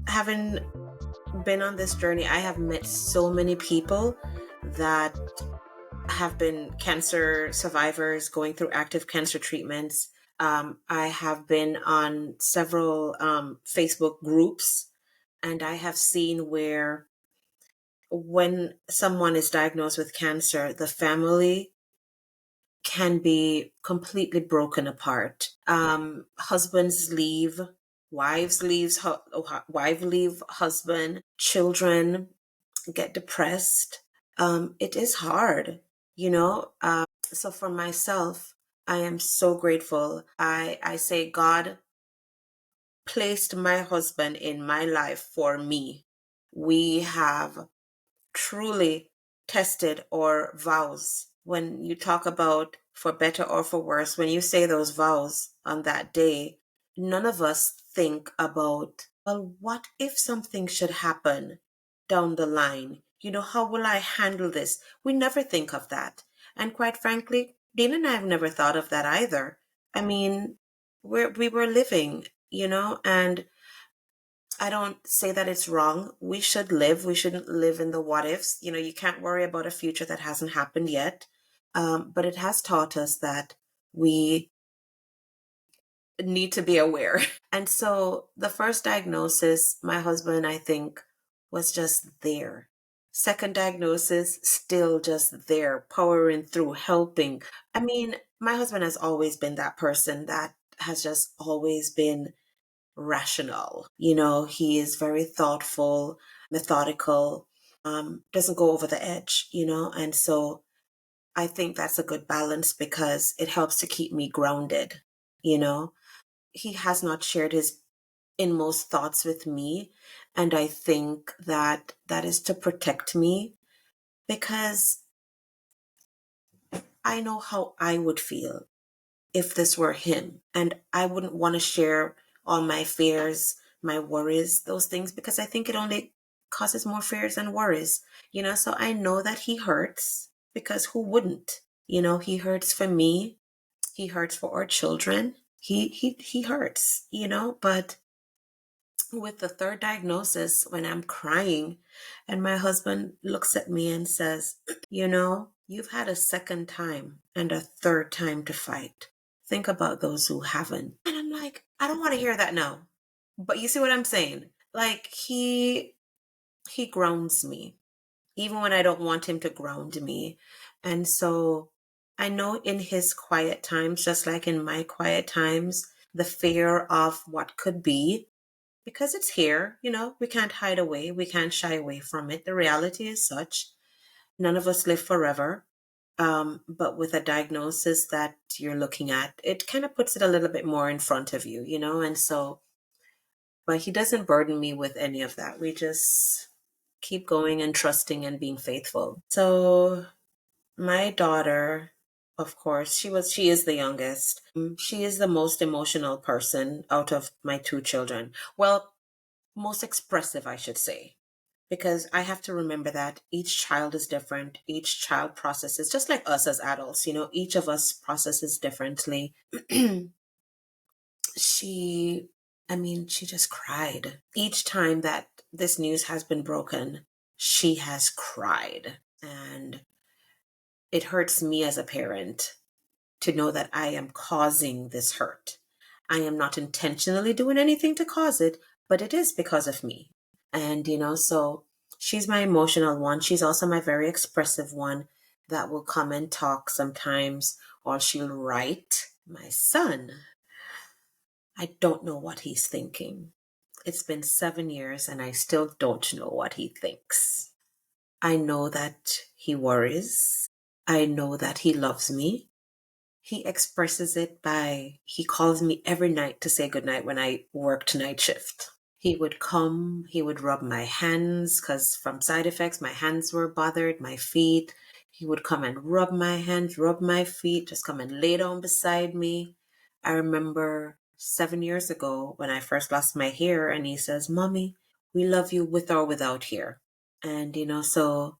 Having been on this journey, I have met so many people that have been cancer survivors going through active cancer treatments. I have been on several Facebook groups, and I have seen where when someone is diagnosed with cancer, the family can be completely broken apart. Husbands leave, wife leave husband, children get depressed. It is hard, you know. So for myself, I am so grateful. I say God placed my husband in my life for me. We have truly tested our vows. When you talk about for better or for worse, when you say those vows on that day, none of us think about, well, what if something should happen down the line? How will I handle this? We never think of that. And quite frankly, Dean and I have never thought of that either. I mean, we were living, and I don't say that it's wrong. We should live. We shouldn't live in the what ifs. You can't worry about a future that hasn't happened yet. But it has taught us that we need to be aware. And so the first diagnosis, my husband, I think, was just there. Second diagnosis, still just there, powering through, helping. I mean, my husband has always been that person that has just always been rational. He is very thoughtful, methodical, doesn't go over the edge, and so I think that's a good balance because it helps to keep me grounded. You know, he has not shared his inmost thoughts with me, and I think that that is to protect me because I know how I would feel if this were him, and I wouldn't want to share all my fears, my worries, those things, because I think it only causes more fears and worries. So I know that he hurts because who wouldn't? He hurts for me, he hurts for our children, he hurts, but with the third diagnosis, when I'm crying and my husband looks at me and says, you've had a second time and a third time to fight. Think about those who haven't. And I'm like, I don't want to hear that now. But you see what I'm saying? Like he grounds me, even when I don't want him to ground me. And so I know in his quiet times, just like in my quiet times, the fear of what could be, because it's here, we can't hide away, we can't shy away from it. The reality is such. None of us live forever. But with a diagnosis that you're looking at, it kind of puts it a little bit more in front of you, and so, but he doesn't burden me with any of that. We just keep going and trusting and being faithful. So my daughter, of course, she is the youngest. She is the most emotional person out of my two children. Well, most expressive, I should say, because I have to remember that each child is different. Each child processes, just like us as adults, each of us processes differently. she, she just cried. Each time that this news has been broken, she has cried. And it hurts me as a parent to know that I am causing this hurt. I am not intentionally doing anything to cause it, but it is because of me. And, so she's my emotional one. She's also my very expressive one that will come and talk sometimes, or she'll write. My son, I don't know what he's thinking. It's been 7 years and I still don't know what he thinks. I know that he worries. I know that he loves me. He expresses it by, he calls me every night to say goodnight when I worked night shift. He would come, he would rub my hands because from side effects, my hands were bothered, my feet. He would come and rub my hands, rub my feet, just come and lay down beside me. I remember 7 years ago when I first lost my hair and he says, Mommy, we love you with or without hair. And, so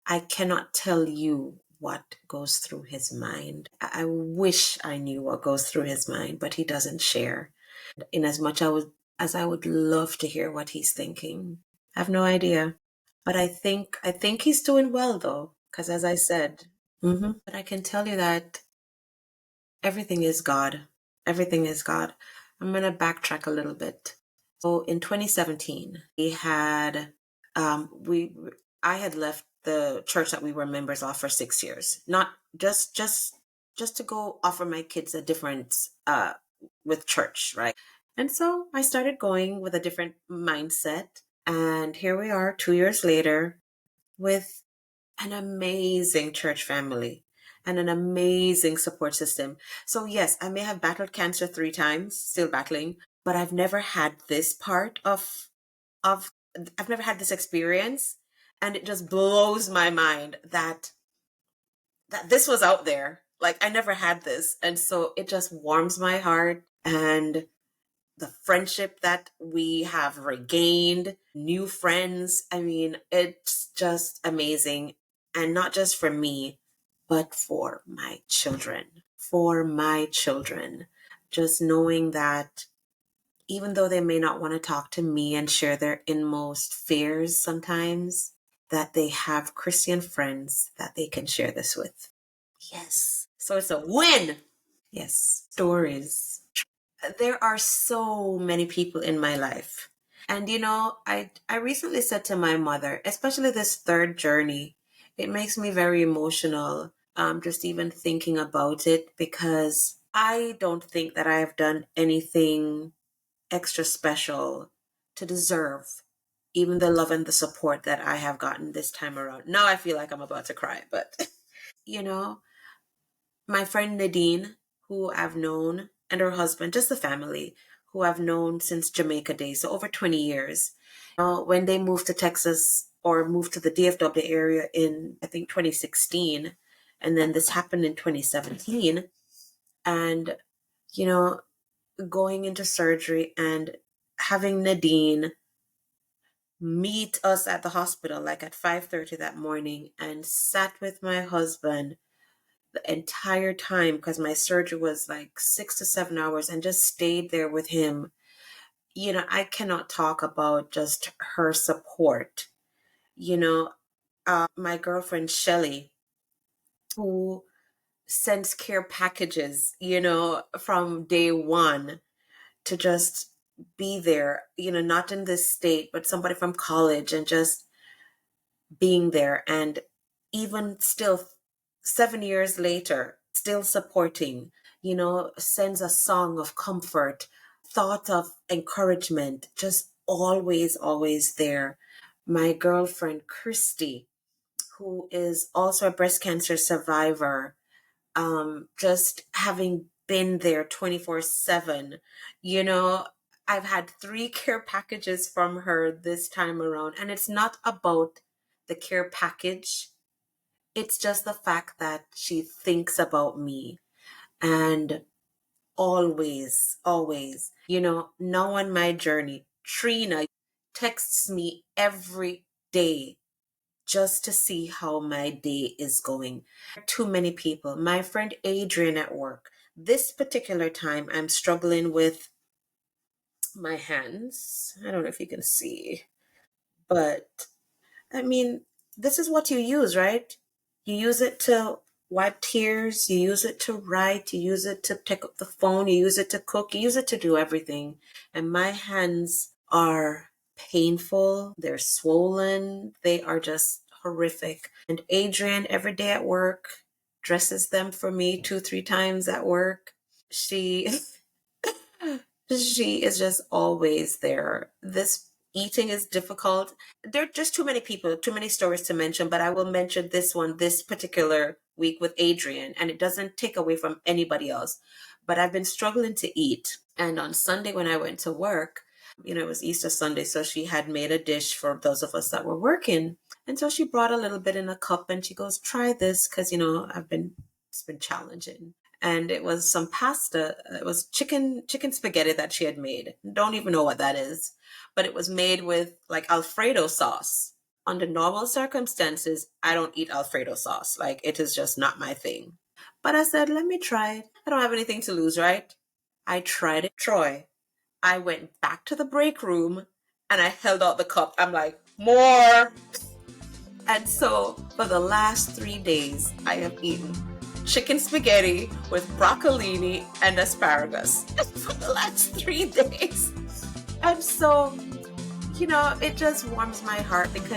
I cannot tell you what goes through his mind. I wish I knew what goes through his mind, but he doesn't share. In as much as I would love to hear what he's thinking. I have no idea. But I think he's doing well though, because as I said, but I can tell you that everything is God. Everything is God. I'm gonna backtrack a little bit. So in 2017, we I had left the church that we were members of for 6 years. Not just to go offer my kids a different with church, right? And so I started going with a different mindset. And here we are 2 years later with an amazing church family and an amazing support system. So, yes, I may have battled cancer 3 times, still battling, but I've never had this part of I've never had this experience, and it just blows my mind that this was out there. Like I never had this, and so it just warms my heart. And the friendship that we have regained, new friends. I mean, it's just amazing. And not just for me, but for my children. For my children. Just knowing that even though they may not want to talk to me and share their inmost fears sometimes, that they have Christian friends that they can share this with. Yes. So it's a win. Yes. Stories. There are so many people in my life. And I recently said to my mother, especially this third journey, it makes me very emotional, just even thinking about it, because I don't think that I have done anything extra special to deserve even the love and the support that I have gotten this time around. Now I feel like I'm about to cry, but you know, my friend Nadine, who I've known, and her husband, just the family, who I've known since Jamaica days, so over 20 years. When they moved to Texas or moved to the DFW area in, I think, 2016, and then this happened in 2017, and, you know, going into surgery and having Nadine meet us at the hospital, like at 5:30 that morning, and sat with my husband the entire time because my surgery was like 6 to 7 hours, and just stayed there with him. I cannot talk about just her support. You know, my girlfriend Shelly, who sends care packages, from day one to just be there, not in this state, but somebody from college, and just being there. And even still, 7 years later, still supporting, sends a song of comfort, thought of encouragement, just always, always there. My girlfriend, Christy, who is also a breast cancer survivor, just having been there 24/7, you know, I've had 3 care packages from her this time around. And it's not about the care package, it's just the fact that she thinks about me. And always, always, now on my journey, Trina texts me every day just to see how my day is going. Too many people. My friend Adrian at work. This particular time, I'm struggling with my hands. I don't know if you can see, but I mean, this is what you use, right? You use it to wipe tears, you use it to write, you use it to pick up the phone, you use it to cook, you use it to do everything. And my hands are painful, they're swollen, they are just horrific. And Adrian, every day at work, dresses them for me 2, 3 times at work. She she is just always there. This eating is difficult. There are just too many people, too many stories to mention, but I will mention this one this particular week with Adrian, and it doesn't take away from anybody else. But I've been struggling to eat. And on Sunday, when I went to work, it was Easter Sunday, so she had made a dish for those of us that were working. And so she brought a little bit in a cup, and she goes, "Try this," because, it's been challenging. And it was some pasta. It was chicken spaghetti that she had made. Don't even know what that is, but it was made with like Alfredo sauce. Under normal circumstances, I don't eat Alfredo sauce. Like, it is just not my thing. But I said, let me try it. I don't have anything to lose, right? I tried it. Troy, I went back to the break room and I held out the cup. I'm like, more. And so for the last 3 days, I have eaten chicken spaghetti with broccolini and asparagus for the last 3 days. And so, it just warms my heart because